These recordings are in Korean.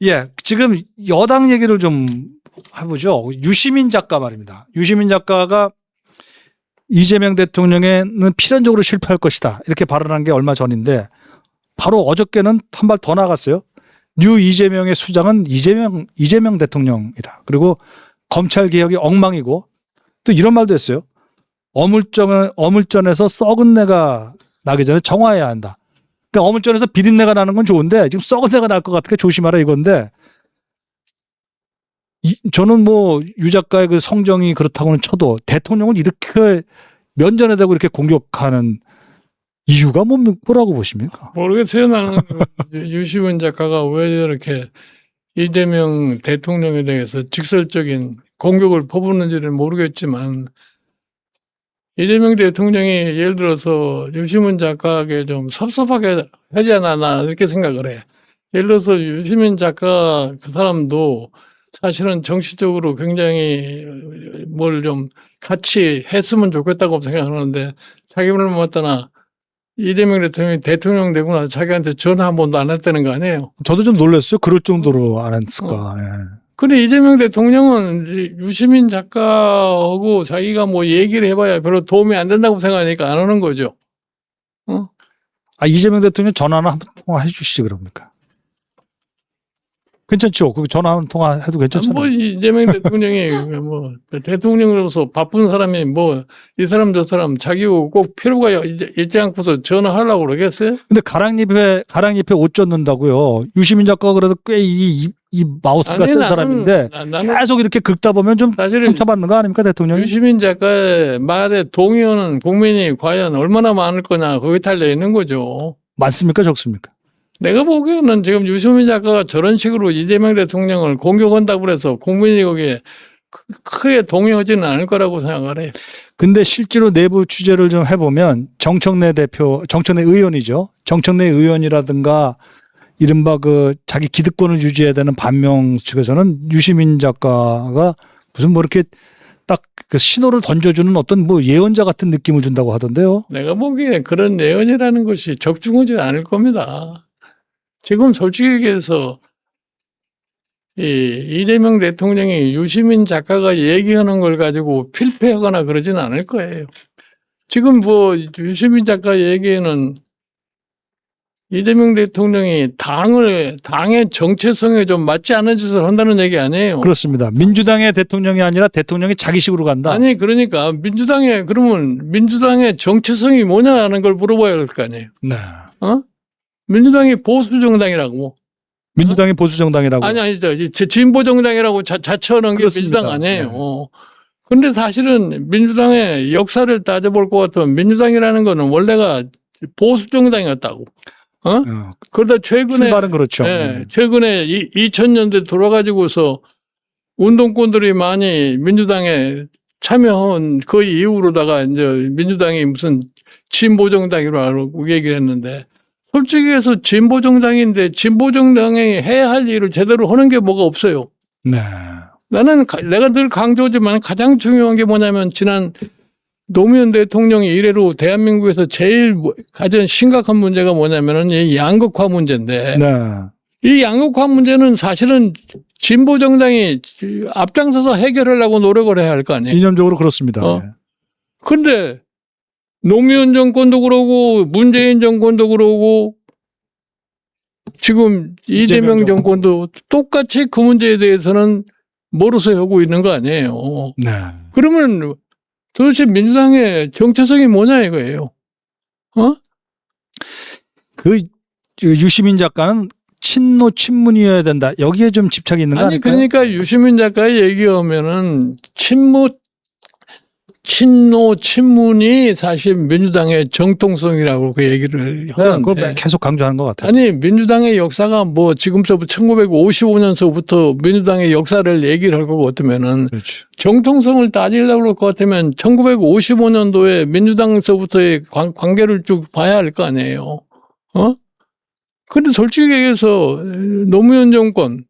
예, 지금 여당 얘기를 좀 해보죠. 유시민 작가 말입니다. 유시민 작가가 이재명 대통령에는 필연적으로 실패할 것이다 이렇게 발언한 게 얼마 전인데 바로 어저께는 한 발 더 나갔어요. 뉴 이재명의 수장은 이재명 대통령이다. 그리고 검찰 개혁이 엉망이고 또 이런 말도 했어요. 어물전에서 썩은 내가 나기 전에 정화해야 한다. 그러니까 어물전에서 비린내가 나는 건 좋은데 지금 썩은 내가 날 것 같으니까 조심하라 이건데 저는 뭐 유 작가의 그 성정이 그렇다고는 쳐도 대통령을 이렇게 면전에 대고 이렇게 공격하는 이유가 뭐라고 보십니까? 모르겠어요. 나는 유시민 작가가 왜 저렇게 이재명 대통령에 대해서 직설적인 공격을 퍼붓는지는 모르겠지만 이재명 대통령이 예를 들어서 유시민 작가에게 좀 섭섭하게 하지 않았나 이렇게 생각을 해. 예를 들어서 유시민 작가 그 사람도 사실은 정치적으로 굉장히 뭘 좀 같이 했으면 좋겠다고 생각하는데 자기를 못하나 이재명 대통령이 대통령 되고 나서 자기한테 전화 한 번도 안 했다는 거 아니에요. 저도 좀 놀랐어요. 그럴 정도로 안 했을까. 예. 근데 이재명 대통령은 유시민 작가하고 자기가 뭐 얘기를 해봐야 별로 도움이 안 된다고 생각하니까 안 하는 거죠. 아, 이재명 대통령 전화나 한번 통화해 주시지 그럽니까? 괜찮죠? 그 전화 한 통화 해도 괜찮잖아요. 뭐 이재명 대통령이 뭐 대통령으로서 바쁜 사람이 뭐 이 사람 저 사람 자기고 꼭 필요가 있지 않고서 전화하려고 그러겠어요? 근데 가랑잎에 옷 젖는다고요. 유시민 작가가 그래도 꽤 이 마우스가 센 사람인데 나는 계속 이렇게 긁다 보면 좀 사실은 상처받는 거 아닙니까 대통령이? 유시민 작가의 말에 동의하는 국민이 과연 얼마나 많을 거냐 거기 달려 있는 거죠. 많습니까 적습니까? 내가 보기에는 지금 유시민 작가가 저런 식으로 이재명 대통령을 공격한다고 해서 국민이 거기에 크게 동의하지는 않을 거라고 생각을 해요. 근데 실제로 내부 취재를 좀 해보면 정청래 의원이죠. 정청래 의원이라든가 이른바 그 자기 기득권을 유지해야 되는 반명 측에서는 유시민 작가가 무슨 뭐 이렇게 딱 그 신호를 던져주는 어떤 뭐 예언자 같은 느낌을 준다고 하던데요. 내가 보기에 그런 예언이라는 것이 적중하지 않을 겁니다. 지금 솔직히 얘기해서 이재명 대통령이 유시민 작가가 얘기하는 걸 가지고 필패하거나 그러지는 않을 거예요. 지금 뭐 유시민 작가 얘기에는 이재명 대통령이 당의 정체성에 좀 맞지 않은 짓을 한다는 얘기 아니에요. 그렇습니다. 민주당의 대통령이 아니라 대통령이 자기식으로 간다. 아니 그러니까 그러면 민주당의 정체성이 뭐냐는 걸 물어봐야 할 거 아니에요. 네. 민주당이 보수 정당이라고. 민주당이 보수 정당이라고. 아니죠. 진보 정당이라고 자처하는 게 그렇습니다. 민주당 아니에요. 그런데 사실은 민주당의 역사를 따져볼 것 같으면 민주당이라는 거는 원래가 보수 정당이었다고. 그러다 최근에 출발은 그렇죠. 최근에 2000년대 돌아가지고서 운동권들이 많이 민주당에 참여한 그 이후로다가 이제 민주당이 무슨 진보 정당이라고 얘기를 했는데 솔직히 해서 진보 정당인데 진보 정당이 해야 할 일을 제대로 하는 게 뭐가 없어요. 네. 내가 늘 강조하지만 가장 중요한 게 뭐냐면 지난 노무현 대통령이 이래로 대한민국에서 제일 가장 심각한 문제가 뭐냐면은 이 양극화 문제인데 네. 이 양극화 문제는 사실은 진보 정당이 앞장서서 해결하려고 노력을 해야 할 거 아니에요. 이념적으로 그렇습니다. 근데 노무현 정권도 그러고 문재인 정권도 그러고 지금 이재명 정권도 똑같이 그 문제에 대해서는 모르서 하고 있는 거 아니에요. 네. 그러면 도대체 민주당의 정체성이 뭐냐 이거예요. 그 유시민 작가는 친문이어야 된다. 여기에 좀 집착이 있는 거 아니 아닐까요? 그러니까 유시민 작가의 얘기하면은 친문이 사실 민주당의 정통성이라고 그 얘기를 하는데 그걸 계속 강조하는 것 같아요. 아니 민주당의 역사가 뭐 지금서부터 1955년서부터 민주당의 역사를 얘기를 할 것 같으면은 그렇죠. 정통성을 따지려고 할 것 같으면 1955년도에 민주당서부터의 관계를 쭉 봐야 할 거 아니에요. 근데 솔직히 얘기해서 노무현 정권,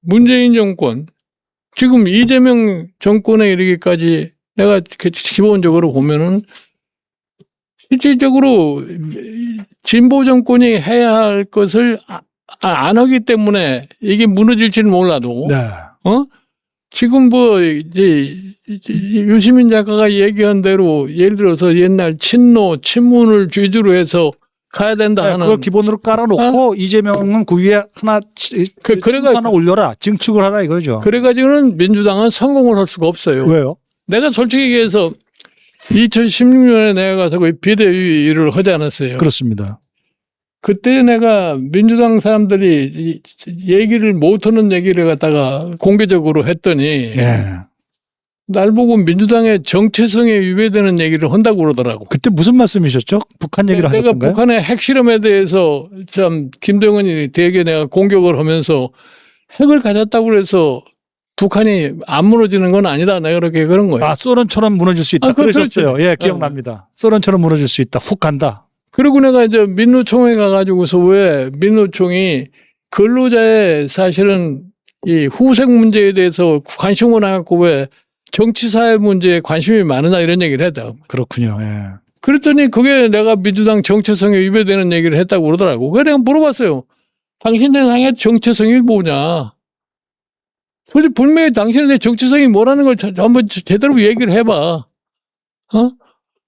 문재인 정권, 지금 이재명 정권에 이르기까지 내가 기본적으로 보면은 실질적으로 진보 정권이 해야 할 것을 안 하기 때문에 이게 무너질지는 몰라도 네. 지금 뭐 이제 유시민 작가가 얘기한 대로 예를 들어서 옛날 친문을 위주로 해서 가야 된다 네, 하는 그걸 기본으로 깔아놓고 이재명은 그 위에 하나 그래가- 하나 올려라, 증축을 하라 이거죠. 그래가지고는 민주당은 성공을 할 수가 없어요. 왜요? 내가 솔직히 얘기해서 2016년에 내가 가서 그 비대위를 하지 않았어요. 그렇습니다. 그때 내가 민주당 사람들이 얘기를 못하는 얘기를 갖다가 공개적으로 했더니 예. 날 보고 민주당의 정체성에 위배되는 얘기를 한다고 그러더라고. 그때 무슨 말씀이셨죠? 북한 얘기를 내가 하셨던가요? 북한의 핵실험에 대해서 참 김정은이 되게 내가 공격을 하면서 핵을 가졌다고 그래서 북한이 안 무너지는 건 아니다. 내가 그렇게 그런 거예요. 아, 소련처럼 무너질 수 있다. 아, 그러셨어요. 그렇죠. 예, 기억납니다. 소련처럼 무너질 수 있다. 훅 간다. 그리고 내가 이제 민노총에 가가지고서 왜 민노총이 근로자의 사실은 이 후생 문제에 대해서 관심을 안 갖고 왜 정치사회 문제에 관심이 많으냐 이런 얘기를 했다. 그렇군요. 예. 그랬더니 그게 내가 민주당 정체성에 위배되는 얘기를 했다고 그러더라고. 그래서 내가 물어봤어요. 당신네 당의 정체성이 뭐냐. 도대체 분명히 당신의 정체성이 뭐라는 걸 한번 제대로 얘기를 해봐.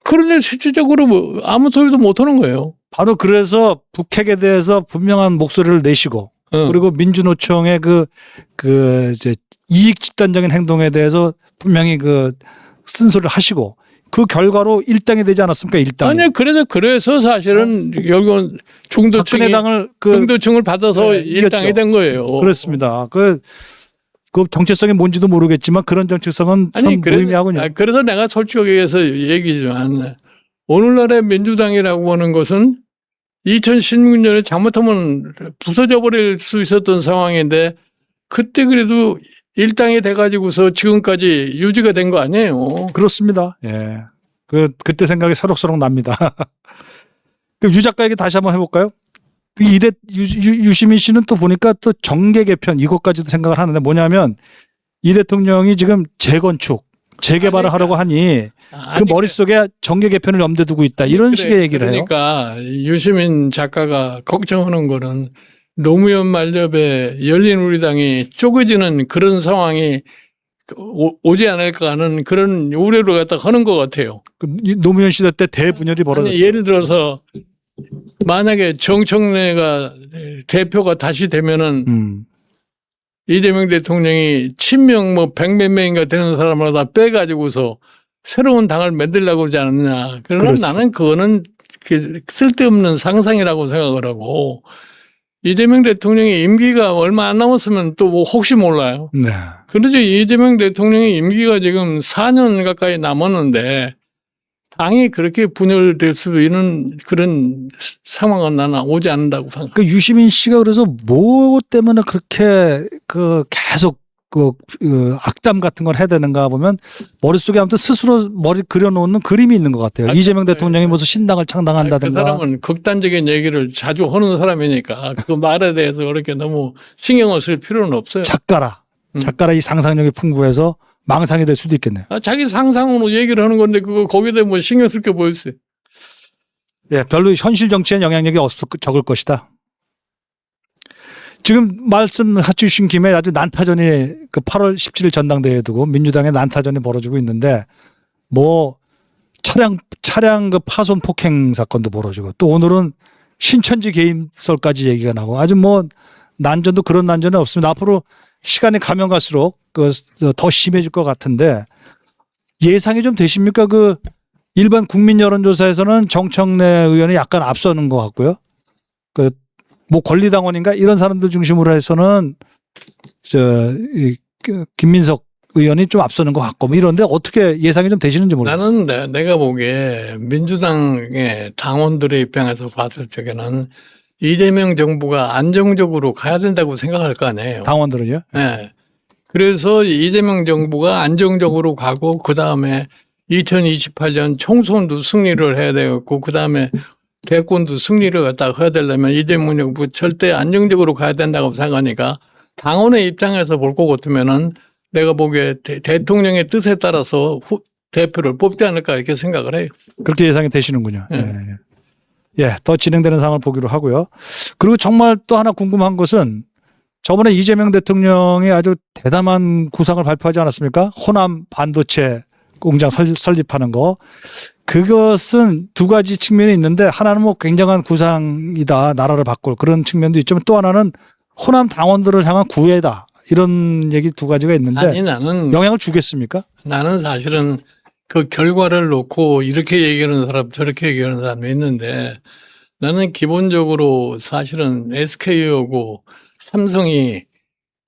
그런데 실질적으로 뭐 아무 소리도 못 하는 거예요. 바로 그래서 북핵에 대해서 분명한 목소리를 내시고 그리고 민주노총의 이제 이익 집단적인 행동에 대해서 분명히 쓴소리를 하시고 그 결과로 일당이 되지 않았습니까? 일당이. 아니 그래서 사실은 결국은 박근혜 당을 중도층을 받아서 네, 일당이 이겼죠. 된 거예요. 그렇습니다. 그 정체성이 뭔지도 모르겠지만 그런 정체성은 참 무의미하군요. 그래서 내가 솔직하게 얘기해서 얘기지만 오늘날의 민주당이라고 하는 것은 2016년에 잘못하면 부서져 버릴 수 있었던 상황인데 그때 그래도 일당이 돼가지고서 지금까지 유지가 된 거 아니에요. 그렇습니다. 예. 그때 생각이 서록서록 납니다. 유 작가 얘기 다시 한번 해볼까요? 유시민 씨는 또 보니까 또 정계 개편 이것까지도 생각을 하는데 뭐냐면 이 대통령이 지금 재건축, 재개발을 하려고 하니 그 머릿속에 정계 개편을 염두에 두고 있다. 이런 식의 얘기를 해요. 그러니까 유시민 작가가 걱정하는 거는 노무현 만렙에 열린우리당이 쪼개지는 그런 상황이 오지 않을까 하는 그런 우려를 갖다 하는 것 같아요. 노무현 시대 때 대분열이 벌어졌죠. 아니, 예를 들어서 만약에 정청래가 대표가 다시 되면은 이재명 대통령이 친명 뭐 100몇 명인가 되는 사람마다 빼가지고서 새로운 당을 만들려고 그러지 않느냐. 그러나 그렇죠. 나는 그거는 쓸데없는 상상이라고 생각을 하고 이재명 대통령의 임기가 얼마 안 남았으면 또 뭐 혹시 몰라요. 네. 그러지 이재명 대통령의 임기가 지금 4년 가까이 남았는데 당이 그렇게 분열될 수 있는 그런 상황은 나는 오지 않는다고 생각합니다. 그 유시민 씨가 그래서 뭐 때문에 그렇게 계속 악담 같은 걸 해야 되는가 보면 머릿속에 아무튼 스스로 머리 그려놓는 그림이 있는 것 같아요. 이재명 대통령이 무슨 신당을 그 창당한다든가. 사람은 극단적인 얘기를 자주 하는 사람이니까 그 말에 대해서 그렇게 너무 신경을 쓸 필요는 없어요. 작가라 이 상상력이 풍부해서 망상이 될 수도 있겠네요. 자기 상상으로 얘기를 하는 건데 그거 거기다 뭐 신경 쓸 게 뭐 있어요. 예, 별로 현실 정치엔 영향력이 적을 것이다. 지금 말씀해 주신 김에 아주 난타전이 그 8월 17일 전당대회에 두고 민주당의 난타전이 벌어지고 있는데 뭐 차량 그 파손 폭행 사건도 벌어지고 또 오늘은 신천지 개입설까지 얘기가 나고 아주 뭐 난전도 그런 난전은 없습니다. 앞으로 시간이 가면 갈수록 더 심해질 것 같은데 예상이 좀 되십니까? 일반 국민 여론조사에서는 정청래 의원이 약간 앞서는 것 같고요. 뭐 권리당원인가 이런 사람들 중심으로 해서는 김민석 의원이 좀 앞서는 것 같고 뭐 이런데 어떻게 예상이 좀 되시는지 모르겠어요. 나는 내가 보기에 민주당의 당원들의 입장에서 봤을 적에는 이재명 정부가 안정적으로 가야 된다고 생각할 거 아니에요. 당원들은요? 네. 그래서 이재명 정부가 안정적으로 가고 그다음에 2028년 총선도 승리를 해야 되겠고 그다음에 대권도 승리를 갖다가 해야 되려면 이재명 정부 절대 안정적으로 가야 된다고 생각하니까 당원의 입장에서 볼 것 같으면은 내가 보기에 대통령의 뜻에 따라서 대표를 뽑지 않을까 이렇게 생각을 해요. 그렇게 예상이 되시는군요. 네. 예. 더 진행되는 상황을 보기로 하고요. 그리고 정말 또 하나 궁금한 것은 저번에 이재명 대통령이 아주 대담한 구상을 발표하지 않았습니까? 호남 반도체 공장 설립하는 거. 그것은 두 가지 측면이 있는데 하나는 뭐 굉장한 구상이다. 나라를 바꿀 그런 측면도 있지만 또 하나는 호남 당원들을 향한 구애다. 이런 얘기 두 가지가 있는데 아니 나는 영향을 주겠습니까? 사실은 그 결과를 놓고 이렇게 얘기하는 사람 저렇게 얘기하는 사람이 있는데 나는 기본적으로 사실은 SK하고 삼성이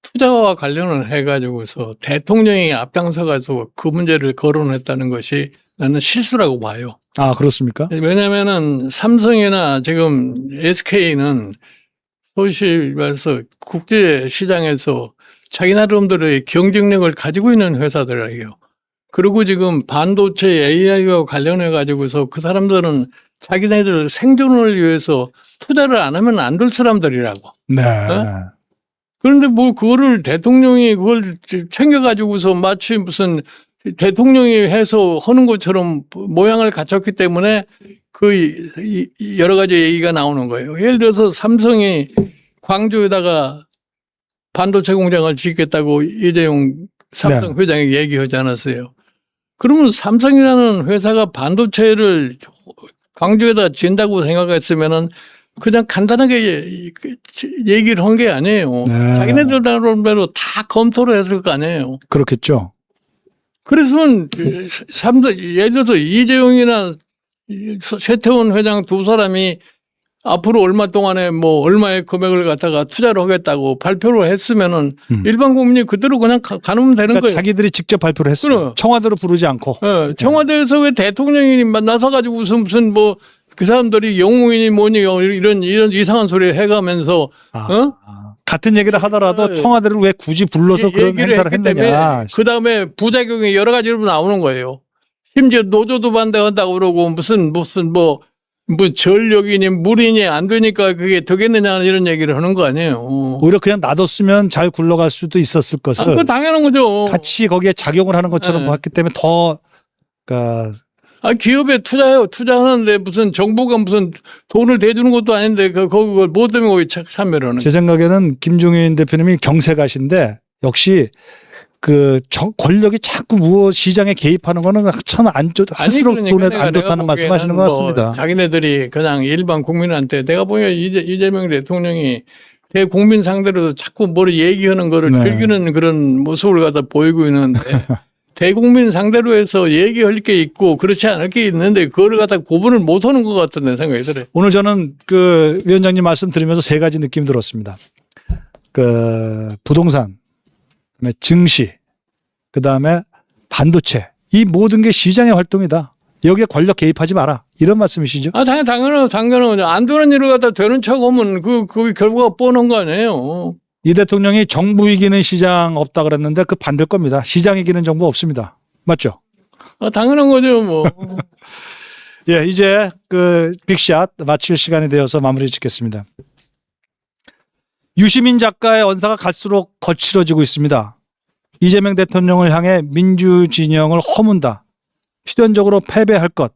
투자와 관련을 해가지고서 대통령이 앞장서가지고 그 문제를 거론했다는 것이 나는 실수라고 봐요. 아, 그렇습니까? 왜냐면은 삼성이나 지금 SK는 소위 말해서 국제 시장에서 자기 나름대로의 경쟁력을 가지고 있는 회사들이에요. 그리고 지금 반도체 AI와 관련해 가지고서 그 사람들은 자기네들 생존을 위해서 투자를 안 하면 안 될 사람들이라고. 네. 그런데 뭐 그거를 대통령이 그걸 챙겨가지고서 마치 무슨 대통령이 해서 하는 것처럼 모양을 갖췄기 때문에 그 여러 가지 얘기가 나오는 거예요. 예를 들어서 삼성이 광주에다가 반도체 공장을 짓겠다고 이재용 삼성 회장이 얘기하지 않았어요. 그러면 삼성이라는 회사가 반도체를 광주에다 짓는다고 생각했으면은 그냥 간단하게 얘기를 한 게 아니에요. 네. 자기네들 나름대로 다 검토를 했을 거 아니에요. 그렇겠죠. 그래서는 예를 들어서 이재용이나 최태원 회장 두 사람이 앞으로 얼마 동안에 뭐 얼마의 금액을 갖다가 투자를 하겠다고 발표를 했으면은 일반 국민이 그대로 그냥 가면 되는 거예요. 자기들이 직접 발표를 했어요. 그럼. 청와대로 부르지 않고. 청와대에서 왜 대통령이 나서가지고 무슨 뭐 그 사람들이 영웅이니 뭐니 이런 이상한 소리 해가면서 같은 얘기를 하더라도 청와대를 왜 굳이 불러서 그런 행사를 했느냐. 그 다음에 부작용이 여러 가지로 나오는 거예요. 심지어 노조도 반대한다고 그러고 무슨 뭐 전력이니 물이니 안 되니까 그게 되겠느냐 이런 얘기를 하는 거 아니에요. 오히려 그냥 놔뒀으면 잘 굴러갈 수도 있었을 것을. 그거 당연한 거죠. 같이 거기에 작용을 하는 것처럼 봤기 때문에 더, 그러니까 기업에 투자하는데 무슨 정부가 무슨 돈을 대주는 것도 아닌데 그걸 뭐 때문에 거기 참여를 하는 제 생각에는 김종인 대표님이 경세가신데 역시 그 권력이 자꾸 시장에 개입하는 거는 참 할수록 돈에 안 좋다는 말씀하시는 것 같습니다. 자기네들이 그냥 일반 국민한테 내가 보니까 이재명 대통령이 대국민 상대로 자꾸 뭘 얘기하는 거를 즐기는 그런 모습을 갖다 보이고 있는데 대국민 상대로 해서 얘기할 게 있고 그렇지 않을 게 있는데 그거를 갖다 구분을 못 하는 것 같은 생각이 들어요. 오늘 저는 그 위원장님 말씀 들으면서 세 가지 느낌 들었습니다. 그 부동산, 그다음에 증시, 그다음에 반도체 이 모든 게 시장의 활동이다. 여기에 권력 개입하지 마라. 이런 말씀이시죠? 당연하죠. 안 되는 일을 갖다 되는 척하면 그 결과가 뻔한 거 아니에요. 이 대통령이 정부 이기는 시장 없다 그랬는데 그 반대일 겁니다. 시장 이기는 정부 없습니다. 맞죠? 당연한 거죠, 뭐. 예, 이제 그 빅샷 마칠 시간이 되어서 마무리 짓겠습니다. 유시민 작가의 언사가 갈수록 거칠어지고 있습니다. 이재명 대통령을 향해 민주진영을 허문다. 필연적으로 패배할 것.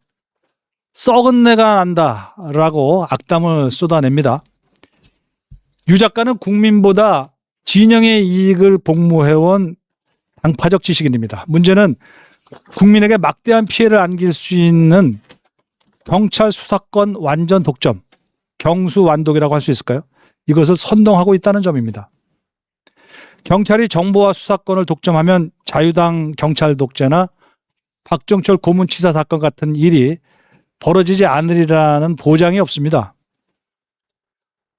썩은 내가 난다라고 악담을 쏟아냅니다. 유 작가는 국민보다 진영의 이익을 복무해온 당파적 지식인입니다. 문제는 국민에게 막대한 피해를 안길 수 있는 경찰 수사권 완전 독점, 경수완독이라고 할 수 있을까요? 이것을 선동하고 있다는 점입니다. 경찰이 정보와 수사권을 독점하면 자유당 경찰 독재나 박정철 고문치사 사건 같은 일이 벌어지지 않으리라는 보장이 없습니다.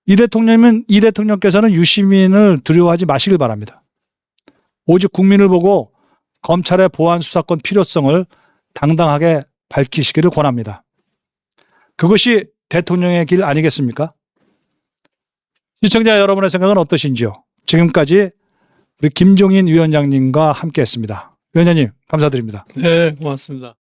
이 대통령께서는 유시민을 두려워하지 마시길 바랍니다. 오직 국민을 보고 검찰의 보안 수사권 필요성을 당당하게 밝히시기를 권합니다. 그것이 대통령의 길 아니겠습니까? 시청자 여러분의 생각은 어떠신지요? 지금까지 우리 김종인 위원장님과 함께했습니다. 위원장님 감사드립니다. 네, 고맙습니다.